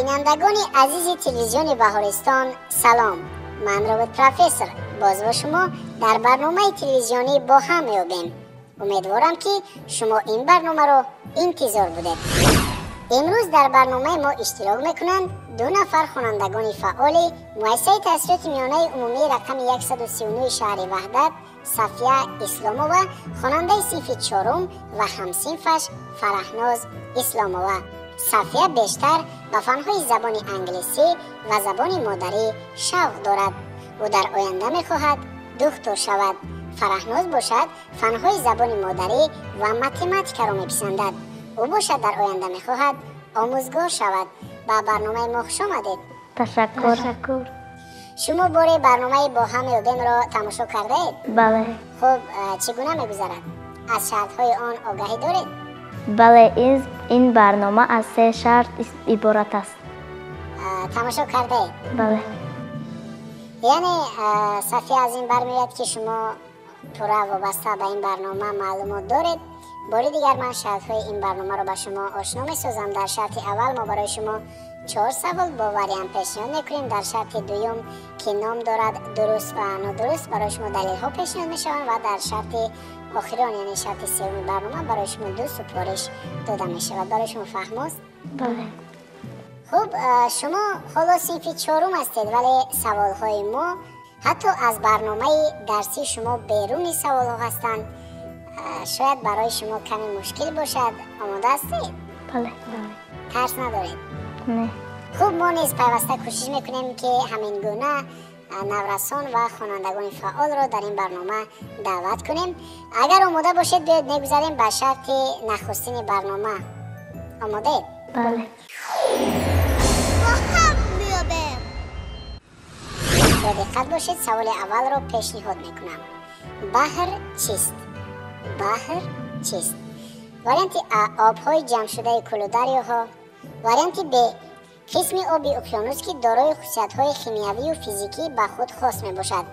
بینندگان عزیز تلویزیون بهارستان سلام. من رابط پروفسور باز با شما در برنامه تلویزیونی با هم میابیم. امیدوارم که شما این برنامه رو انتظار بودید. امروز در برنامه ما اشتراک میکنند دو نفر خوانندگان فعال مؤسسه تحصیلات میانه عمومی رقم 139 شهر وحدت صفیه اسلامووا، خواننده صنف چهارم و همصنفش فرهناز اسلامووا. صفیه بیشتر به فنهای زبان انگلیسی و زبان مادری شوق دارد و در آینده میخواهد دکتر شود. فرهناز باشد فنهای زبان مادری و متماتیک را میپسندد. او باشد در آینده میخواهد آموزگار شود. به برنامه ما خوش آمدید. تشکر. شما باره برنامه با هم یابیم را تماشا کرده اید؟ بله. خب چگونه میگذرد؟ از شرطهای آن آگاهی دارید؟ بله، این برنامه از 3 شرط عبارت است. تماشا کرده اید؟ بله. یعنی صفیه از این برمیاد که شما پوره وابسته به این برنامه معلومات دارید. باری دیگر من شرطهای این برنامه رو به شما آشنا می‌سازم. در شرط اول ما برای شما 4 سوال با وریانت پیشنهاد میکنیم. در شرط دوم که نام دارد درست و نادرست برای شما دلیل ها پیشنهاد میشوند و در شرط آخران یعنی شرط سوم برنامه برای شما 2 سفارش داده میشود. برای شما فهم است؟ بله. خب شما حالا صنف چهارم هستید ولی سوال های ما حتی از برنامه درسی شما بیرون سوال ها هستند. شاید برای شما کمی مشکل باشد. آماده هستید؟ بله. ترس ندارید؟ نه. خوب، ما نیز پیوسته کوشش میکنیم که همین گونه نورسان و خوانندگان فعال را در این برنامه دعوت کنیم. اگر آماده باشید بیاید میگذاریم به شرط نخستین برنامه. آماده؟ بله. با هم میابیم. با دقت باشید. سوال اول را پیشنهاد میکنم. بحر چیست؟ بحر چیست؟ وریانت ا آبهای جمع شده کل دریاها. وریانت ب قسم آب اقیانوس که دارای خصوصیت‌های شیمیایی و فیزیکی به خود خاص میباشد.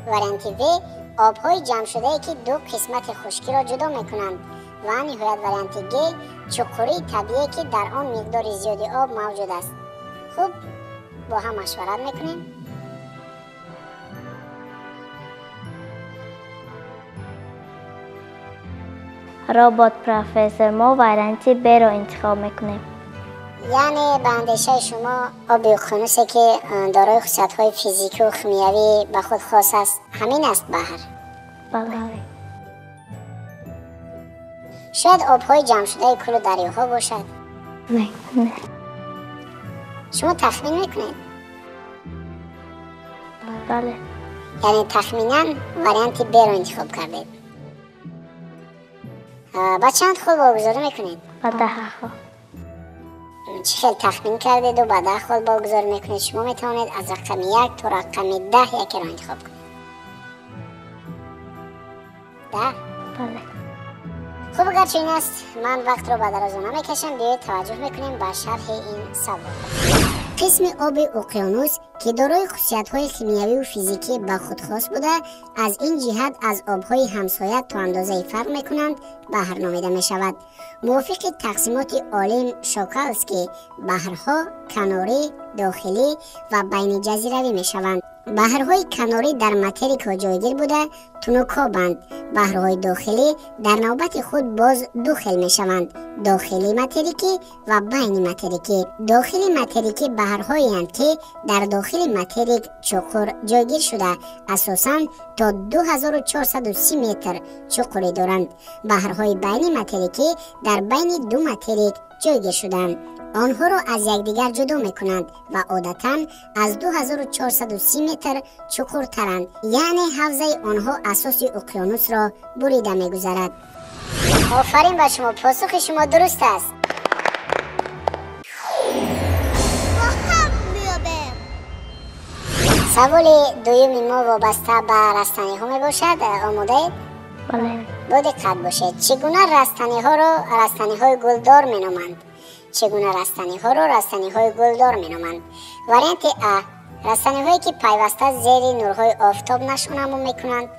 وریانت و آبهای جمع شده که دو قسمت خشکی را جدا میکنند. و نهایت وریانت گ چقوری طبیعی که در آن مقدار زیادی آب موجود است. خوب، با هم مشورت میکنیم. رابط پروفسور، ما وریانت ب را انتخاب میکنیم. یعنی به اندیشه شما آب اقیانوسی که دارای خصوصیت‌های فیزیکی و شیمیایی به خود خاص است همین است بحر؟ بله. شاید آبهای جمع شده کل دریاها باشد؟ نه. شما تخمین میکنید؟ بله. یعنی تخمینا وریانت ب را انتخاب کردید. با چند خال واگذاری میکنید؟ با 10 خال. چه خیلی تخمین کردید و با 10 خال واگذاری میکنید؟ شما میتوانید از رقم 1 تا رقم 10 یکی را انتخاب کنید. 10؟ بله. خب اگر چنین است من وقت رو به دراز نمیکشم. بیایید توجه میکنیم به شرح این سوال. قسم آب اقیانوس که دارای خصوصیت‌های شیمیایی و فیزیکی به خود خاص بوده از این جهت از آب‌های همسایه تا اندازه فرق می‌کنند بحر نامیده می‌شود. موافق تقسیمات عالم شاکلسکی بحرها کناری، داخلی و بین جزیروی می‌شوند. بحرهای کناری در ماتریکا جایگیر بوده تونوکابند. بحرهای داخلی در نوبت خود باز دو خیل می شوند: داخلی ماتریکی و بین ماتریکی. داخلی ماتریکی بحرهایی هستند که در داخل ماتریک چقور جایگیر شده اساساً تا 2430 متر چقوری دارند. بحرهای بین ماتریکی در بین دو ماتریک جایگیر شدند. آنها را از یکدیگر جدا میکنند و عادتاً از 2430 متر چقورترند. یعنی حوزه آنها اساس اقیانوس را بریده میگذرد. آفرین به شما، پاسخ شما درست است. سوال دوم ما وابسته به رستنی ها می باشد. آماده اید؟ بله. با دقت باشید. چگونه رستنی ها را رستنی های گلدار می نامند؟ چگونه رستنی ها را رستنی های گلدار می نامند؟ وریانت ا رستنی هایی که پیوسته زیر نورهای آفتاب نشو نما می کنند.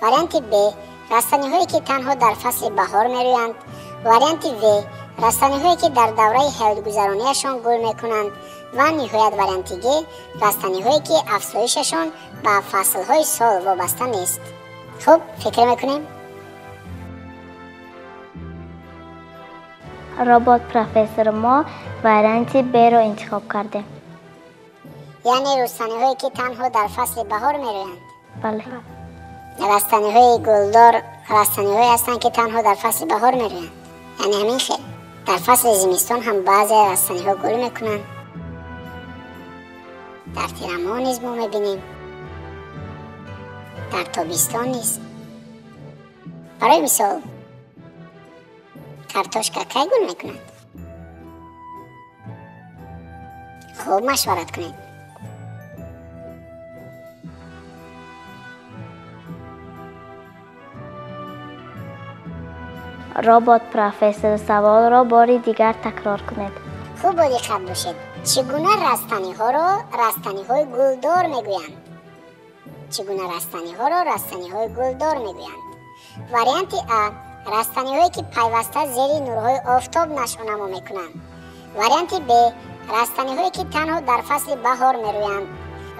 وریانت ب رستنی هایی که تنها در فصل بهار می رویند. وریانت و رستنی هایی که در دوره حیات گذرانیشان گل می کنند. و نهایت وارینتی گ رستنی هایی که افزایششان به فصل های سال وابسته نیست. خب فکر میکنیم؟ ربات پروفسور ما وارینتی B رو انتخاب کرده. یعنی رستنی هایی که تنها در فصل بهار میرویند. بله. رستنی های گلدار رستنی هایی هستند که تنها در فصل بهار میرویند. یعنی همین خیر. در فصل زمستان هم بعضی رستنی ها گل میکنند. در تیر ماه نیز ما میبینیم. در تابستان نیز. برای مثال کارتوشکا کی گل میکند؟ خوب مشورت کنید. ربات پروفسور سوال را باری دیگر تکرار کنید. خوب با دقت باشید. چگونه رستنی ها را رستنی های گلدار میگویند؟ چگونه رستنی ها را رستنی های گلدار میگویند؟ واریانت ا رستنی هایی که پیوسته زیر نورهای آفتاب نشو نما میکنند. واریانت ب رستنی هایی که تنها در فصل بهار میرویند.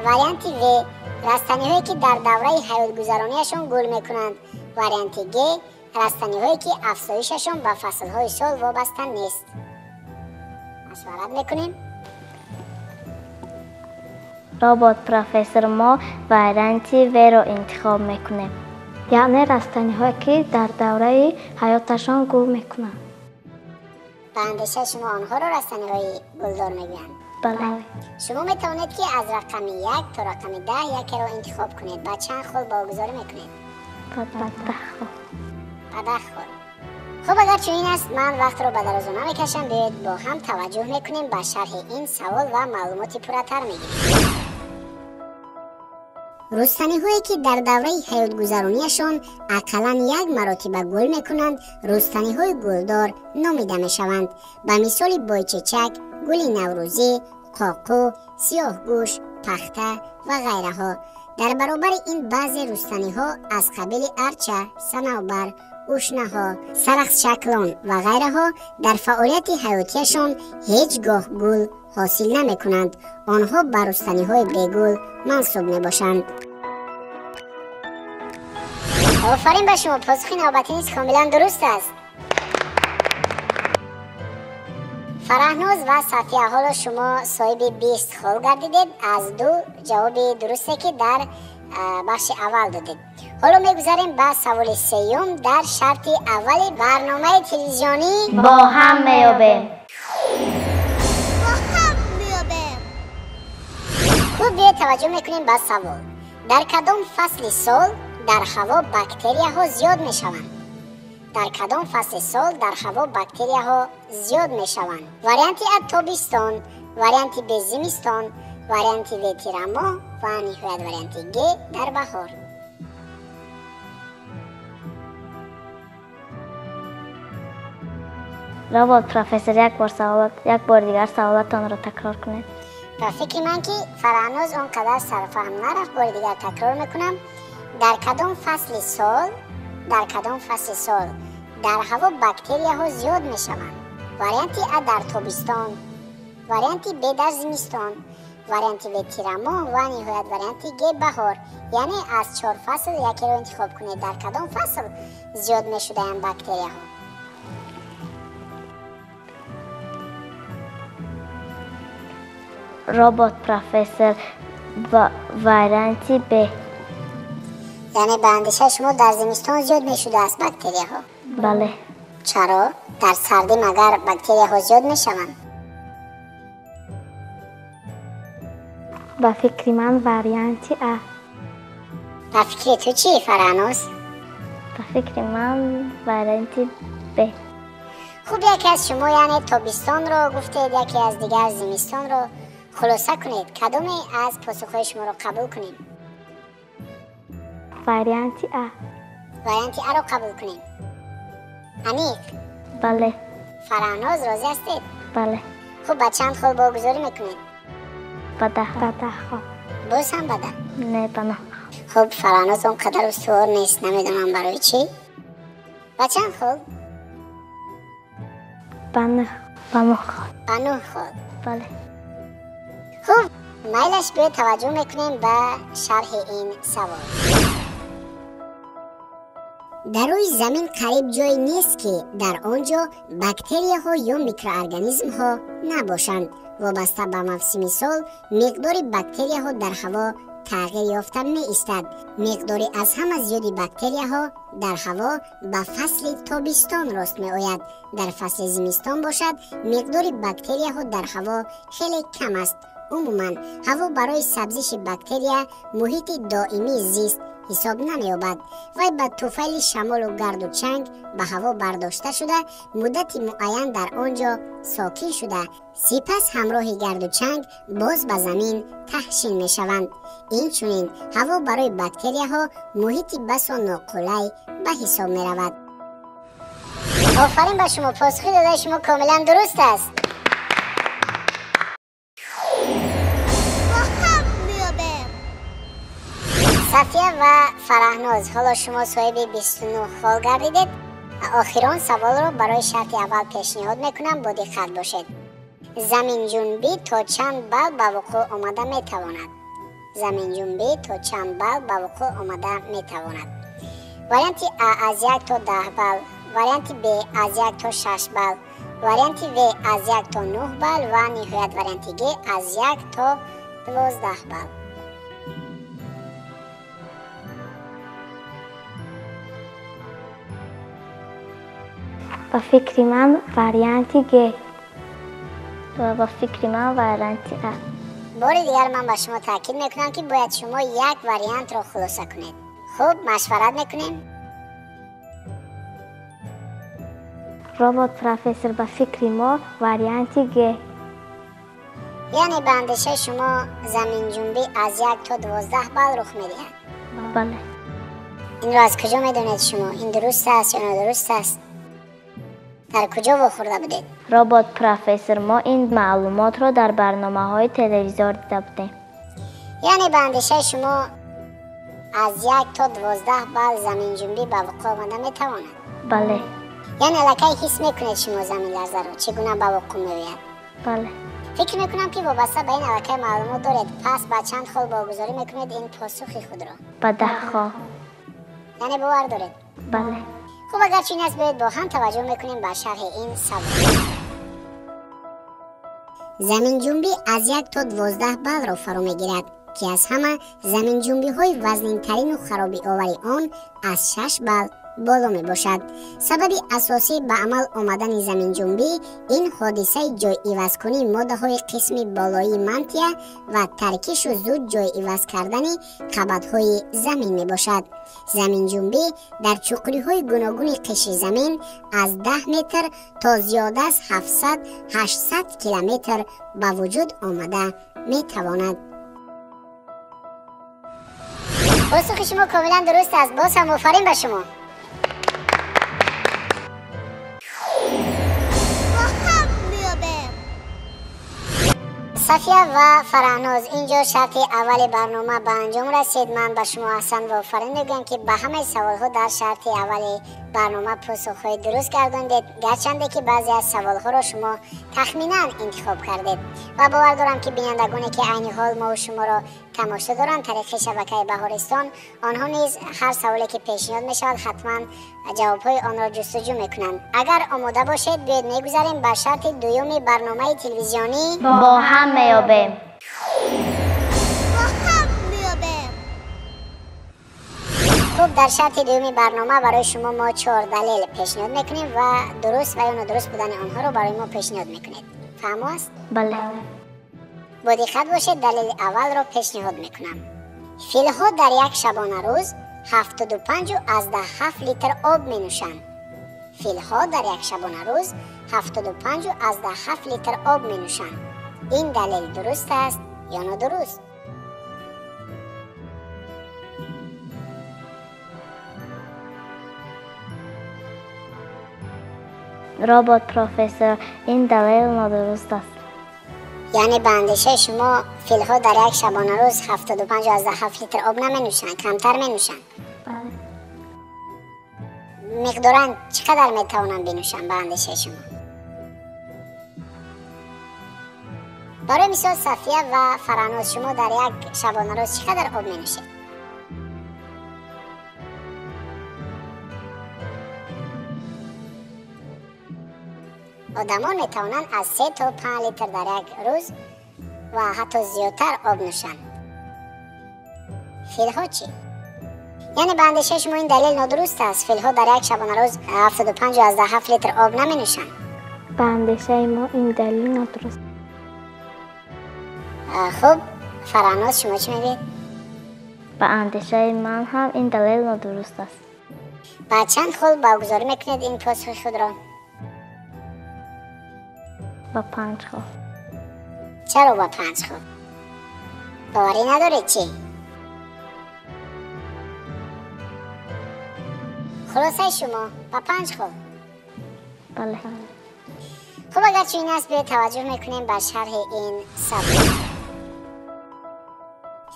واریانت و رستنی هایی که در دوره حیات گذرانیشان گل میکنند. واریانت گ رستنی هایی که افزایششان به فصل های سال وابسته نیست. مشورت میکنیم؟ ربات پروفسور ما وارینتی V رو انتخاب میکنه. یعنی رستنی هایی که در دوره حیاتشان گل میکنند. به اندیشه شما آنها را رستنی های گلدار میگویند. بله. شما میتوانید که از رقم 1 تا رقم 10 یکی را انتخاب کنید. با چند خود باگذاری میکنید؟ با 10 خود. با 10 خود. خب اگر چنین است من وقت رو به درازا نمیکشم. بیایید با هم توجه میکنیم به شرح این سوال و معلوماتی پرتر میگیریم. رستنی هایی که در دوره حیات گذرانیشان اقلاً 1 مرتبه گل میکنند رستنی های گلدار نامیده میشوند. به مثال بایچچک، گل نوروزی، قاقو، سیاه گوش، پخته و غیره ها. در برابر این بعضی رستنی ها از قبیل ارچه، صنوبر، اوشنه ها، سرخس شکلان و غیره ها در فعالیت حیاتیشان هیچگاه گل حاصل نمی کنند. آنها به رستنی های بیگل منصوب می باشند. آفرین به شما. پاسخ نوبتی کاملا درست است. فرهناز و صفیه حالا شما صاحب 20 خال گردیدید. از 2 جواب درسته که در بخش اول دادید. حالا میگذاریم به سوال سیوم. در شرط اول برنامه تلویزیونی با هم میابیم. خوب بیاید توجه میکنیم به سوال. در کدام فصل سال در هوا باکتریا ها زیاد میشوند؟ در کدام فصل سال در هوا باکتریا ها زیاد میشوند؟ واریانت ا تابستان، واریانت ب زمستان، واریانت و تیر ماه و نهایت واریانت گ در بهار. ربات پروفسور یک بار دیگر سوالتان را تکرار کنید. به فکر من که فرهناز آنقدر سرفهم نرفت. بار دیگر تکرار میکنم. در کدام فصل سال در هوا باکتریا ها زیاد میشوند؟ واریانت ا در تابستان، واریانت ب در زمستان، واریانت و تیر ماه و نهایت واریانت گ بهار. یعنی از 4 فصل یکی رو انتخاب کنید. در کدام فصل زیاد میشده این باکتریا ها؟ ربات پروفسور واریانتی B. یعنی به اندیشه شما در زمستان زیاد میشده است باکتریا ها؟ بله. چرا؟ در سردی مگر باکتریا ها زیاد میشوند؟ با فکر من واریانتی A. با فکر تو چی فرهناز؟ با فکر من واریانتی B. خوب یکی از شما یعنی تابستان رو گفتید، یکی از دیگر زمستان رو. خلاصه کنید کدومی از پاسخهای شما رو قبول کنیم؟ واریانتی A. واریانت ا رو قبول کنیم. عمیق؟ بله. فرهناز راضی هستید؟ بله. خوب با چند خال باگذاری میکنید؟ با 10 خال. باز هم با 10؟ نه با 9. خب فرهناز اونقدر استوار نیست. نمیدونم برای چی. با چند خال؟ با 9 خال. با 9 خال. بله. مایلش به توجه میکنیم به شرح این سوال. در روی زمین قریب جایی نیست که در آنجا باکتریا ها یا میکروارگانیسم ها نباشند. وابسته به موسم سال مقدار باکتریا ها در هوا تغییر یافته می ایستد. مقداری از همه زیادی باکتریا ها در هوا به فصل تابستان راست می آید. در فصل زمستان باشد مقدار باکتریا ها در هوا خیلی کم است. عموما هوا برای سبزش باکتریا محیط دائمی زیست حساب نمی‌یابد. وی به طفیل شمال و گرد و چنگ به هوا برداشته شده مدت معین در آنجا ساکن شده سپس همراه گرد و چنگ باز به زمین تحشین می‌شوند. این چنین هوا برای باکتریاها محیط بسا ناقلای به حساب می‌رود. آفرین به شما، پاسخی داده شما کاملا درست است. صفیه و فرهناز، حالا شما صاحب 29 سال گردیدید. آخران سوال رو برای شرط اول پیشنهاد میکنم، با دقت باشید. زمین جنبی تا چند بال به وقوع آمده میتواند؟ زمین جنبی تا چند بال به وقوع آمده میتواند؟ وریانت ا از 1 تا 10 بال، وریانت ب از 1 تا 6 بال، وریانت و از 1 تا 9 بال و نهایت وریانت گ از 1 تا 12 بال. با فکر من وریانتی گ و با فکر من وریانتی ا. بار دیگر من با شما تاکید میکنم که باید شما یک وریانت را خلاصه کنید. خوب مشورت میکنیم. رابط پروفسور با فکر ما وریانتی گ. یعنی به اندیشه شما زمین جنبی از 1 تا 12 بال رخ میدهد؟ بله. این را از کجا میدونید شما؟ این درست است یا نادرست است؟ در کجا واخورده بودید؟ رابط پروفسور، ما این معلومات را در برنامه‌های تلویزیون دیده بودیم. یعنی به اندیشه شما از 1 تا 12 بال زمین جنبی به وقوع آمده میتواند؟ بله. یعنی الکی حس میکنید شما زمین لرزه را چگونه به وقوع میآید؟ بله. فکر میکنم که وابسته به این الکی معلومات دارید. پس با چند خال واگذاری میکنید این پاسخ خود را؟ با 10 خال. یعنی باور دارید؟ بله. خب اگر چین است باید با هم توجه میکنیم به شرح این سوال. زمین جنبی از 1 تا 12 بال را فرا میگیرد که از همه زمین جنبی های وزنین ترین و خرابی آوری آن از 6 بال بالا می باشد. سبب اساسی به عمل آمدن زمین جنبی این حادثه جای عوض کنی ماده های قسم بالایی منطقه و ترکش و زود جای عوض کردن قبض های زمین می باشد. زمین جنبی در چقلی های گوناگون قشر زمین از 10 متر تا زیاد از 700-800 کیلومتر به وجود آمده می تواند. پاسخ شما کاملا درست است. باز هم آفرین به شما. صفیه و فرهناز، اینجا شرط اول برنامه به انجام رسید. من به شما احسان و آفرین میگم که به همه سوال ها در شرط اول برنامه پاسخ های درست گرداندید، گرچنده که بعضی از سوال ها را شما تخمینا انتخاب کردید و باور دارم که بینندگانی که عین حال ما و شما را تماشا دارند طریق شبکه بهارستان، آنها نیز هر سوالی که پیشنهاد می شود حتما جواب های آن را جستجو میکنند. اگر آماده باشید بیاید میگذاریم به شرط دوم برنامه تلویزیونی با هم میابیم. خب در شرط دومی برنامه برای شما ما 4 دلیل پیشنهاد میکنیم و درست و یا نادرست بودن آنها رو برای ما پیشنهاد میکنید. فهم است؟ بله. با دقت باشید. دلیل اول رو پیشنهاد میکنم. فیل‌ها در یک شبانه روز 75.7 لیتر آب می نوشند. فیل‌ها در یک شبانه روز 75.7 لیتر آب می نوشند. این دلیل درست است یا نادرست؟ رابط پروفسور، این دلیل نادرست است. یعنی به اندیشه شما فیل‌ها در یک شبانه روز 75.7 لیتر آب نمی نوشند، کمتر می نوشند؟ بله. مقدارن چقدر می توانند بنوشند به اندیشه شما؟ برای مثال صفیه و فرانوز شما در یک شبانه روز چقدر آب می نوشید؟ آدمان می توانند از 3 تا 5 لیتر در یک روز و حتی زیادتر آب نوشند. فیل ها چی؟ یعنی به اندیشه شما این دلیل نادرست است. فیل ها در یک شبانه روز 75 از 7 لیتر آب نمی نوشند. به اندیشه ما این دلیل نادرست. خب فرانوز شما چی میگید؟ به اندیشه من هم این دلیل نادرست است. با چند خل برگزاری میکنید این پاسخ خود را؟ با 5 خل. چرا با 5 خل؟ باوری ندارید چی؟ خلاصه شما با 5 خل. بله. خب اگرچه این است به توجه میکنیم به شرح این سبک.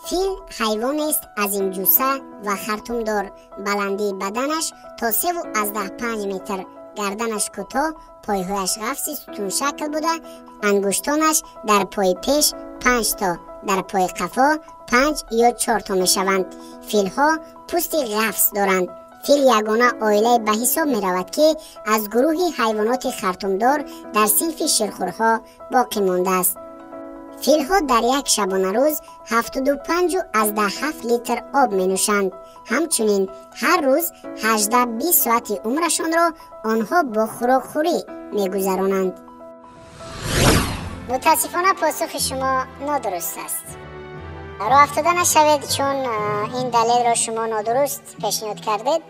فیل حیوان است عظیم جوسه و خرطوم دار. بلندی بدنش تا 3.5 متر، گردنش کوتاه، پایهایش قفس ستون شکل بوده، انگشتانش در پای پیش 5 تا، در پای قفا 5 یا 4 تا میشوند. فیل ها پوست قفس دارند. فیل یگانه عائله به حساب می رود که از گروه حیوانات خرطومدار در صنف شیرخورها باقی مانده است. فیل ها در یک شبانه روز 75 از 7 لیتر آب می نوشند. همچنین هر روز 18-20 ساعت عمرشان را آنها با خوراک خوری می گذرانند. متاسفانه پاسخ شما نادرست است. راه افتاده نشوید چون این دلیل را شما نادرست پیشنهاد کردید.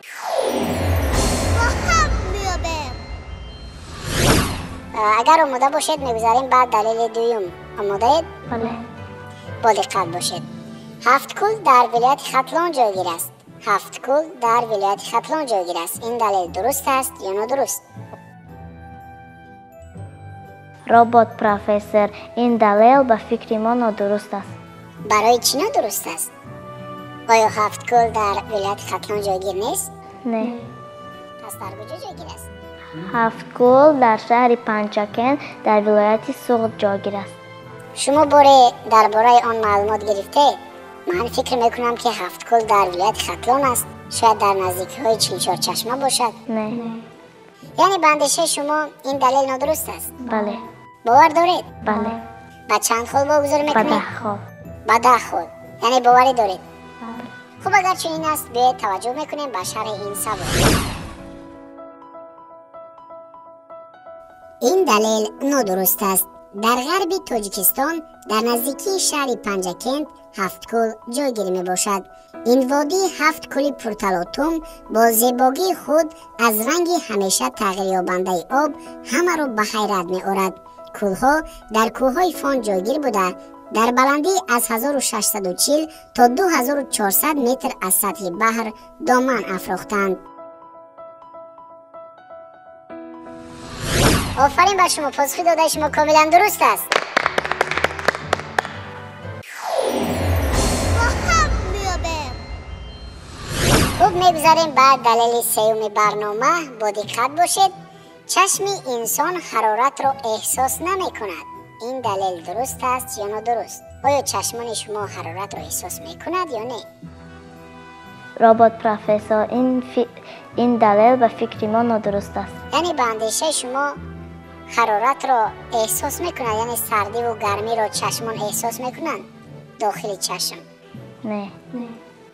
اگر آماده باشید میگذاریم بعد دلیل دوم. آماده اید؟ بله. با دقت باشید. 7 کل در ولایت ختلان جایگیر است. 7 کل در ولایت ختلان جایگیر است. این دلیل درست است یا نادرست؟ رابط پروفسور، این دلیل به فکر ما نادرست است. برای چی نادرست است؟ آیا 7 کل در ولایت ختلان جایگیر نیست؟ نه. پس در کجا جایگیر است؟ 7 کل در شهر پنچکن در ولایت سوغد جایگیر است. شما درباره آن معلومات گرفته؟ من فکر میکنم که 7 کل در ولایت ختلان است. شاید در نزدیکی های چلچار چشمه باشد. نه. یعنی به اندیشه شما این دلیل نادرست است؟ بله. باور دارید؟ بله. با چند خل واگذار میکنید؟ با 10 خل. با 10 خل. یعنی باوری دارید؟ بله. خب اگرچه این است به توجه میکنیم به شرح این سبک. این دلیل نادرست است. در غرب تاجیکستان در نزدیکی شهر پنجکند 7 کل جایگیری می باشد. این وادی 7 کل پرتلاتم با زیبایی خود از رنگ همیشه تغییر یابنده آب همه را به حیرت می آورد. کلها در کوههای فان جایگیر بوده. در بلندی از 1640 تا 2400 متر از سطح بحر دامن افراختند. آفرین بر شما، پاسخ داده شما کاملا درست است. خوب میگذاریم بعد دلیل سوم برنامه. با دقت باشید. چشم انسان حرارت را احساس نمی کند. این دلیل درست است یا نادرست؟ آیا چشمان شما حرارت را احساس می کند یا نه؟ رابط پروفسور، این دلیل به فکر ما نادرست است. یعنی به اندیشه شما حرارت را احساس میکنند، یعنی سردی و گرمی را چشمان احساس میکنند داخل چشم؟ نه.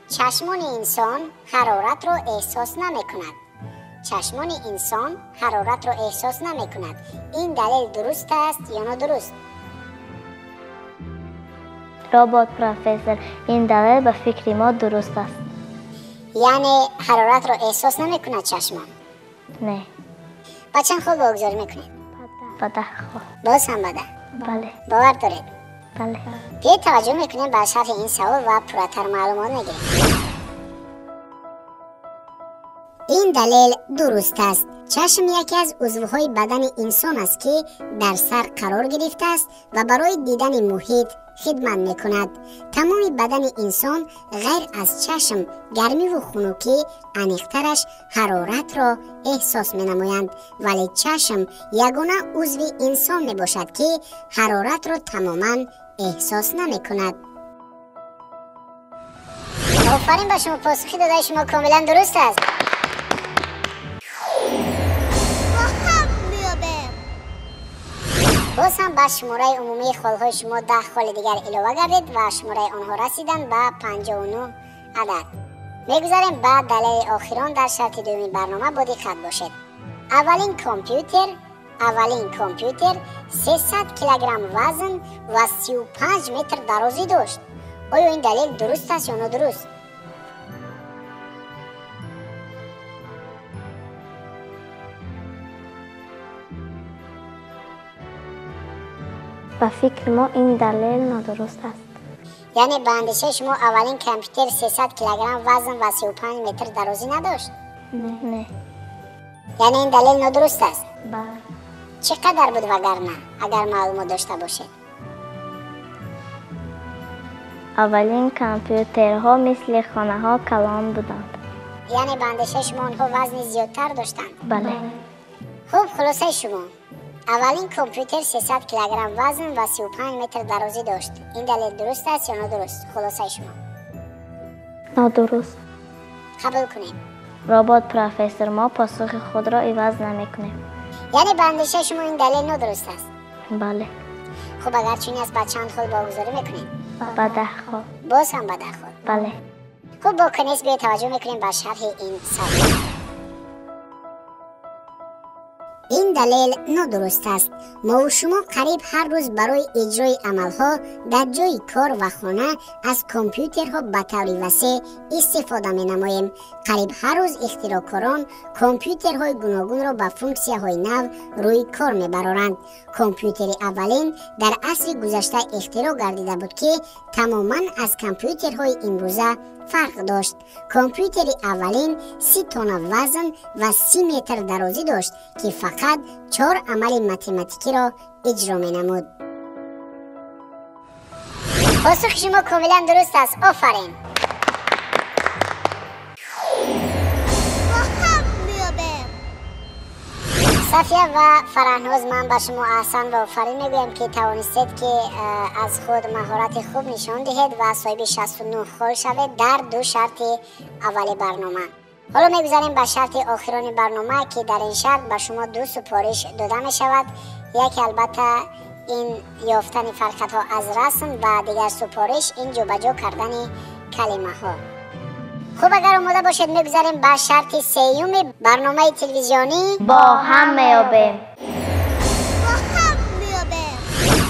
چشمان انسان حرارت را احساس نمیکند. چشمان انسان حرارت را احساس نمیکند. این دلیل درست است یا نادرست؟ رابط پروفسور، این دلیل به فکر ما درست است. یعنی حرارت را احساس نمیکند چشمان؟ نه. با چند خود واگذاری میکنید؟ با 10 خل. باز هم با 10. بله. باور دارید؟ بله. بیایید توجه میکنیم به شرح این سوال و پراتر معلومات میگیریم. این دلیل درست است. چشم یکی از عضوهای بدن انسان است که در سر قرار گرفته است و برای دیدن محیط خدمت میکند. تمام بدن انسان غیر از چشم گرمی و خنکی انیخترش حرارت را احساس می نمایند، ولی چشم یگانه عضو انسان می باشد که حرارت را تماما احساس نمی کند. آفرین با شما، پاسخی داده شما کاملا درست است. باز هم به شماره عمومی خالهای شما 10 خال دیگر علاوه گردید و شماره آنها رسیدن به 59 عدد. میگذاریم به دلیل آخران در شرط دومی برنامه با دقت باشید. اولین کامپیوتر 300 کیلوگرم وزن و 35 متر درازی داشت. آیا این دلیل درست است یا نادرست؟ به فکر ما این دلیل نادرست است. یعنی به اندیشه شما اولین کامپیوتر 300 کیلوگرم وزن و 35 متر درازی نداشت؟ نه. یعنی این دلیل نادرست است؟ بله. چقدر بود وگرنه اگر معلومات داشته باشید؟ اولین کامپیوترها مثل خانه ها کلان بودند. یعنی به اندیشه شما آنها وزن زیادتر داشتند؟ بله. خوب، خلاصه شما اولین کامپیوتر 300 کیلوگرم وزن و 35 متر درازی داشت. این دلیل درست است یا نادرست؟ خلاصه شما نادرست. قبول کنیم. ربات پروفسور ما پاسخ خود را عوض نمیکنیم. یعنی به اندیشه شما این دلیل نادرست است؟ بله. خب اگر چنین است با چند خال واگذاری میکنیم؟ با 10 خال. باز هم با 10 خال. بله. خب با کنیز به توجه میکنیم به شرح این سوال. این دلیل نادرست است. ما و شما قریب هر روز برای اجرای عملها در جای کار و خانه از کامپیوترها به طور وسیع استفاده می نماییم. قریب هر روز اختراعکاران کامپیوترهای گوناگون را به فونکسی‌های نو روی کار می برارند. کامپیوتر اولین در عصر گذشته اختراع گردیده بود که تماما از کامپیوترهای امروزه فرق داشت. کامپیوتر اولین 30 تن وزن و 30 متر درازی داشت که فقط 4 عمل متمتیکی را اجرا می نمود. پاسخ شما کاملا درست است. آفرین. صفیه و فرهناز، من به شما احسان و آفرین میگویم که توانستید که از خود مهارت خوب نشان دهید و صاحب 69 خال شوید در 2 شرط اول برنامه. حالا میگذاریم به شرط آخران برنامه که در این شرط به شما 2 سپارش داده می شود. یک البته این یافتن فرقت ها از رسم و دیگر سپارش این جابجا کردن کلمه ها. خوب، اگر آماده باشید میگذاریم به شرط سیوم برنامه تلویزیونی با هم میابیم.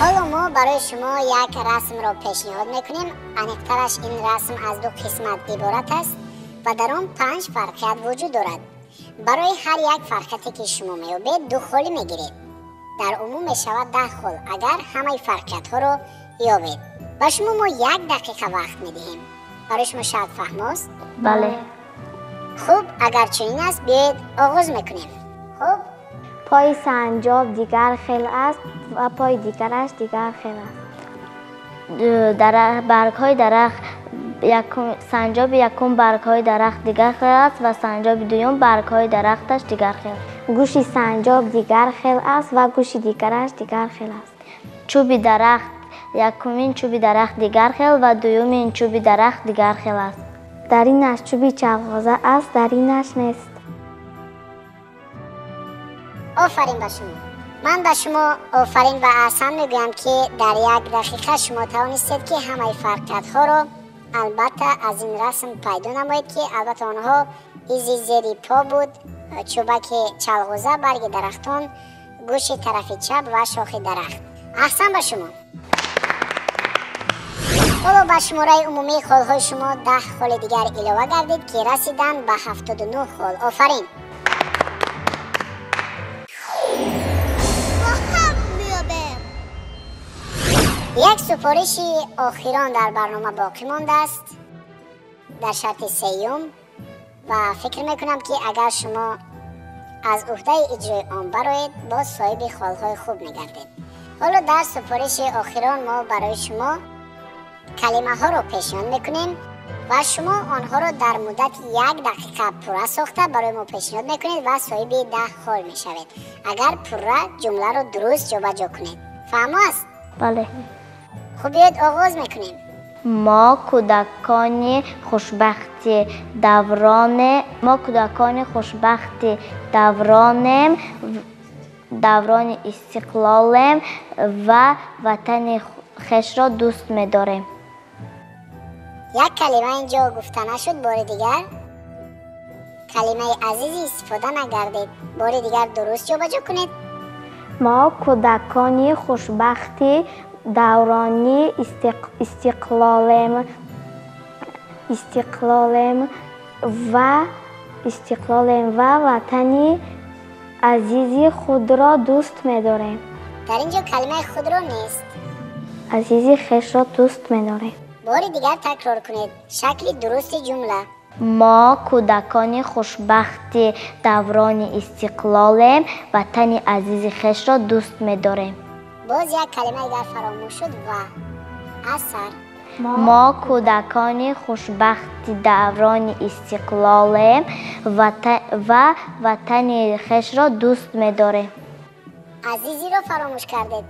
حالا ما برای شما یک رسم را پیشنهاد میکنیم. انیقترش این رسم از 2 قسمت عبارت است و در آن 5 فرقیت وجود دارد. برای هر یک فرقیتی که شما میابید 2 خال میگیرید. در عموم میشود 10 خال اگر همه فرقیت ها را یابید. و شما ما 1 دقیقه وقت میدهیم. برای شما شاید فهم است؟ بله. خوب، اگر چنین است بیایید آغاز میکنیم. خوب، پای سنجاب دیگر خیل است و پای دیگرش دیگر خیل است. برگ های درخت سنجاب یکم برگ های درخت دیگر خیل است و سنجاب دوم برگ های درختش دیگر خیل. گوش سنجاب دیگر خیل است و گوش دیگرش دیگر خیل است. چوب درخت یکمین چوب درخت دیگر خیل و دومین چوب درخت دیگر خیل است. در اینش چوبی چغوزه است، در اینش نیست. آفرین به شما. من به شما آفرین و احسان میگویم که در 1 دقیقه شما توانستید که همه فرقیت ها را البته از این رسم پیدا نمایید که البته آنها ایزی زیری پا بود، چوبک چلغوزه، برگ درختان، گوش طرف چپ و شاخ درخت. احسان به شما. حالا به شماره عمومی خالهای شما 10 خال دیگر علاوه گردید که رسیدن به 79 خال. آفرین. یک سپارش آخران در برنامه باقی مانده است در شرط سیوم و فکر میکنم که اگر شما از عهده اجرای آن برایید باز صاحب خالهای خوب میگردید. حالا در سپارش آخران ما برای شما کلمه ها رو پیشنهاد میکنیم و شما آنها رو در مدت 1 دقیقه پوره ساخته برای ما پیشنهاد میکنید و صاحب 10 خال میشوید اگر پوره جمله رو درست جابجا کنید. فهم است؟ بله. خب بیاید آغاز میکنیم. ما کودکان خوشبختی دوران استقلالیم و وطن خویش را دوست می‌داریم. یک کلمه اینجا گفته نشد، بار دیگر کلمه عزیزی استفاده نگردید، بار دیگر درست جابجا کنید. ما کودکان خوشبختی دوران استقلالیم و وطن عزیزی خود را دوست می‌داریم. در اینجا کلمه خود را نیست، عزیزی خویش را دوست می‌داریم. بار دیگر تکرار کنید شکل درست جمله. ما کودکان خوشبختی دوران استقلالیم وطن عزیز خویش را دوست می‌داریم. باز یک کلمه اگر فراموش شد و اثر. ما کودکان خوشبختی دوران استقلالیم و وطن خویش را دوست می‌داریم. عزیزی را فراموش کردید.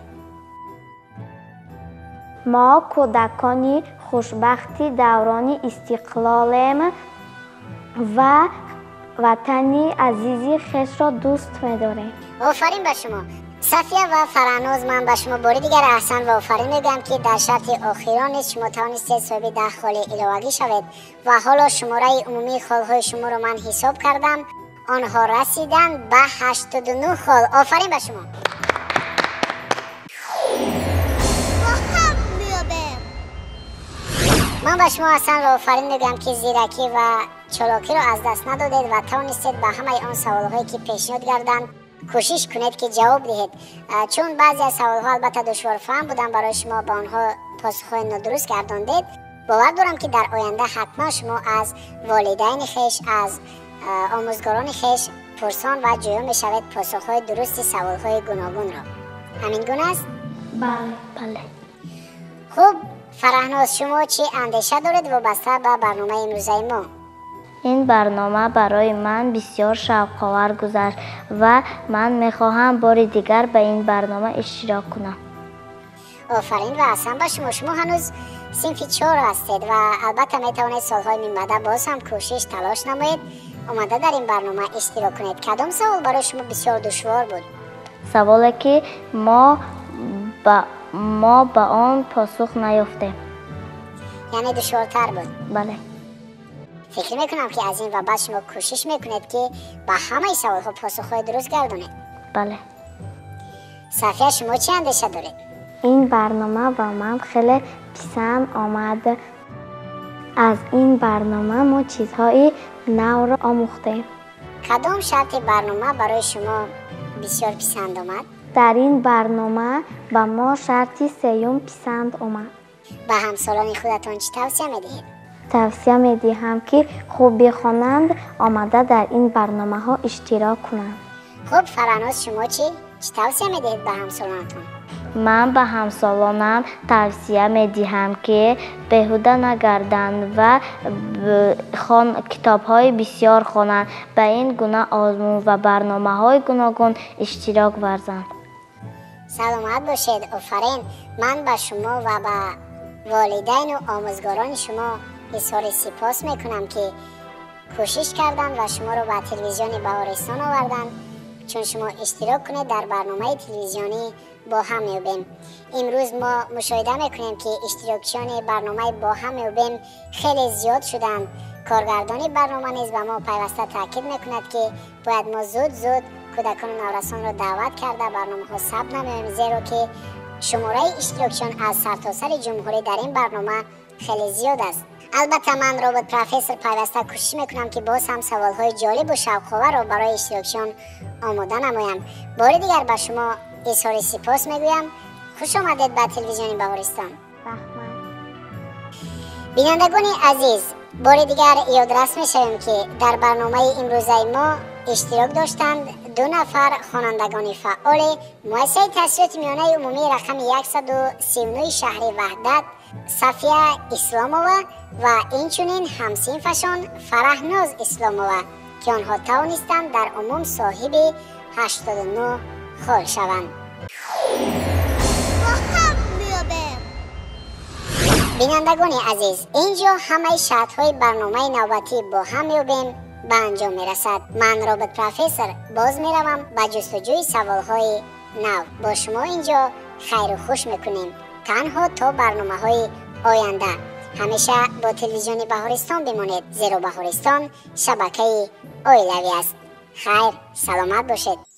ما کودکان خوشبختی دوران استقلالیم و وطن عزیزی خویش را دوست می‌داریم. آفرین به شما. صفیه و فرانوز، من به شما بار دیگر احسن و آفرین میگم که در شرط اخیران شما توانستید صاحب 10 خال الهوگی شوید و حالا شماره عمومی خالهای شما رو من حساب کردم، آنها رسیدن به 89 خال. آفرین به شما. من به شما احسن و آفرین میگم که زیرکی و چالاکی رو از دست ندادید و توانستید به همه آن سوالهایی که پیشنهاد کردند کوشش کنید که جواب دهید، چون بعضی از سوالها البته دشوار فهم بودن برای شما، به آنها پاسخهای نادرست گرداندید. باور دارم که در آینده حتما شما از والدین خویش، از آموزگاران خویش پرسان و جویا میشوید پاسخهای درست سوالهای گوناگون را. همین گونه است؟ بله. خوب فرهناز، شما چی اندیشه دارید وابسته به برنامه امروزه ما؟ این برنامه برای من بسیار شوق‌آور گذشت و من میخواهم بار دیگر به این برنامه اشتراک کنم. آفرین و احسن به شما. شما هنوز صنف 4 هستید و البته میتوانید سالهای میمده باز هم کوشش تلاش نمایید اومده در این برنامه اشتراک کنید. کدام سوال برای شما بسیار دشوار بود؟ سوالی که ما به آن پاسخ نیافتیم. یعنی دشوارتر بود؟ بله. فکر میکنم که از این و بعد شما کوشش میکنید که به همه سوالها پاسخهای درست گردونید. بله. صفیه، شما چی اندیشه دارید؟ این برنامه با من خیلی پسند آمد. از این برنامه ما چیزهای نو را آموختیم. کدام شرط برنامه برای شما بسیار پسند آمد؟ در این برنامه به ما شرط سیوم پسند آمد. به همسالان خودتان چی توصیه میدهید؟ توصیه میدهم که خوب بخوانند، آمده در این برنامه ها اشتراک کنند. خب فرهناز، شما چی توصیه میدهید به همسالانتان؟ من به همسالانم توصیه میدهم که بیهوده نگردند و کتاب های بسیار خوانند، به این گونه آزمون و برنامه های گوناگون اشتراک ورزند. سلامت باشید. آفرین. من به شما و به والدین و آموزگاران شما اظهار سپاس میکنم که کوشش کردن و شما رو به تلویزیون بهارستان آوردن، چون شما اشتراک کنید در برنامه تلویزیونی با هم میوبیم. امروز ما مشاهده میکنیم که اشتراکیان برنامه با هم میوبیم خیلی زیاد شدن. کارگردان برنامه نیز به ما پیوسته تاکید میکند که باید ما زود کودکان نورسان را دعوت کرده برنامه ها ثبت نماییم، زیرا که شماره اشتراکیان از سرتاسر جمهوری در این برنامه خیلی زیاد است. البته من رابط پروفسور پیوسته کوشش میکنم که باز هم سوالهای جالب و شوق‌آور را برای اشتراکیان آماده نمایم. بار دیگر به شما اظهار سپاس میگویم. خوش آمدید به تلویزیون بهارستان. بینندگان عزیز، بار دیگر یادرس میشویم که در برنامه امروزه ما اشتراک داشتند 2 نفر خوانندگان فعال مؤسسه تحصیلات میانه عمومی رقم 139 شهر وحدت صفیه اسلامова و اینچنین همسینفشان فرهناز اسلامова که آنها توانستند در عموم صاحب 89 خال شوند. بینندگان عزیز، اینجا همه شرط‌های برنامه نوبتی با هم می‌یابیم به انجام می‌رسد. من رابط پروفسور باز می‌روم به جستجوی سوال‌های نو. با شما اینجا خیر و خوش می‌کنیم. تنها تا برنامه‌های آینده. همیشه با تلویزیون بهارستان بمانید، زیرا بهارستان شبکه اویلوی است. خیر، سلامت باشید.